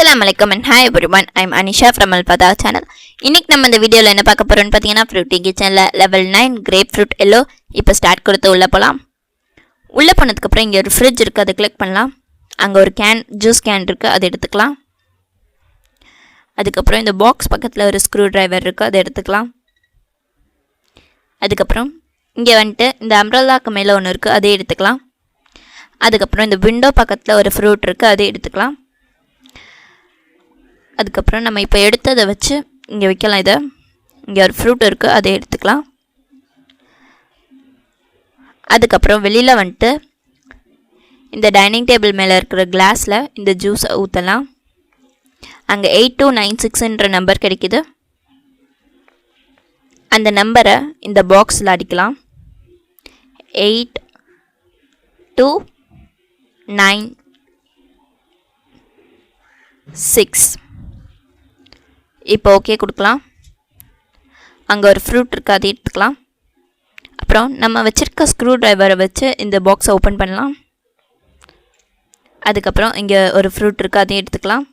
Assalamu alaikum and hi everyone. I'm Anisha from Alfada channel. இன்னைக்கு நம்ம இந்த வீடியோல என்ன பார்க்க போறோம்னு பாத்தீங்கன்னா Fruity Kitchenல level 9 grapefruit yellow இப்போ ஸ்டார்ட் கொடுத்து உள்ள போலாம். உள்ள போனதுக்கு அப்புறம் இங்க ஒரு ஃப்ரிட்ஜ் இருக்கு, அதை கிளிக் பண்ணலாம். அங்க ஒரு ஜூஸ் கேன் இருக்கு, அதை எடுத்துக்கலாம். அதுக்கு அப்புறம் இந்த பாக்ஸ் பக்கத்துல ஒரு ஸ்க்ரூ டிரைவர் இருக்கு, அதை எடுத்துக்கலாம். அதுக்கு அப்புறம் இங்க வந்துட்டு இந்த அம்ப்ரெல்லாக்கு மேல ஒன்னு இருக்கு, அதை எடுத்துக்கலாம். அதுக்கு அப்புறம் இந்த விண்டோ பக்கத்துல ஒரு ஃப்ரூட் இருக்கு, அதை எடுத்துக்கலாம். அதுக்கு அப்புறம் நம்ம இப்போ எடுத்ததை வச்சு இங்க வைக்கலாம். இங்க ஒரு ஃப்ரூட் இருக்கு, அதை எடுத்துக்கலாம். அதுக்கு அப்புறம் வெளியில வந்துட்டு இந்த டைனிங் டேபிள் மேல இருக்கிற கிளாஸ்ல இந்த ஜூஸ் ஊத்தலாம். அங்க 8296ன்ற நம்பர் கிடைக்குது. அந்த நம்பரை இந்த பாக்ஸ்ல அடிக்கலாம். 8296. இப்போ ஓகே கொடுக்கலாம். அங்கே ஒரு ஃப்ரூட் இருக்குது, அதை எடுத்துக்கலாம். அப்புறம் நம்ம வச்சுருக்க ஸ்க்ரூ டிரைவரை வச்சு இந்த பாக்ஸை ஓப்பன் பண்ணலாம். அதுக்கப்புறம் இங்கே ஒரு ஃப்ரூட் இருக்குது, அதையும் எடுத்துக்கலாம்.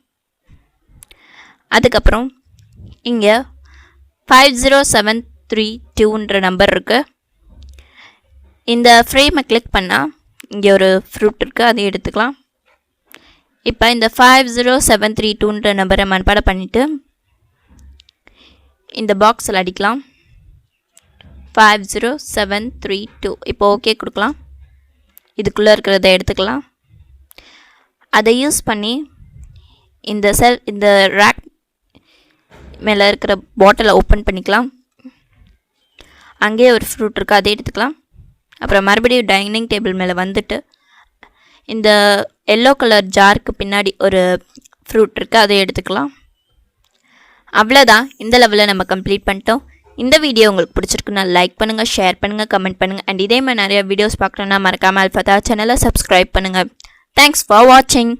அதுக்கப்புறம் இங்கே 50732ன்ற நம்பர் இருக்குது. இந்த ஃப்ரேமை கிளிக் பண்ணால் இங்கே ஒரு ஃப்ரூட் இருக்குது, அதையும் எடுத்துக்கலாம். இப்போ இந்த 50732ன்ற நம்பரை மனப்பாடம் பண்ணிவிட்டு இந்த பாக்ஸில் அடிக்கலாம். 50732. இப்போ ஓகே கொடுக்கலாம். இதுக்குள்ளே இருக்கிறத எடுத்துக்கலாம். அதை யூஸ் பண்ணி இந்த ரேக் மேலே இருக்கிற பாட்டிலை ஓப்பன் பண்ணிக்கலாம். அங்கேயே ஒரு ஃப்ரூட் இருக்குது, அதை எடுத்துக்கலாம். அப்புறம் மறுபடியும் டைனிங் டேபிள் மேலே வந்துட்டு இந்த எல்லோ கலர் ஜாருக்கு பின்னாடி ஒரு ஃப்ரூட் இருக்குது, அதை எடுத்துக்கலாம். அவ்வளோதான், இந்த லெவலில் நம்ம கம்ப்ளீட் பண்ணிட்டோம். இந்த வீடியோ உங்களுக்கு பிடிச்சிருக்குன்னா லைக் பண்ணுங்கள், ஷேர் பண்ணுங்கள், கமெண்ட் பண்ணுங்கள். அண்ட் இதே மாதிரி நிறைய வீடியோஸ் பார்க்கணுன்னா மறக்காமல் அல்ஃபதா சேனலை சப்ஸ்கிரைப் பண்ணுங்கள். தேங்க்ஸ் ஃபார் வாட்சிங்.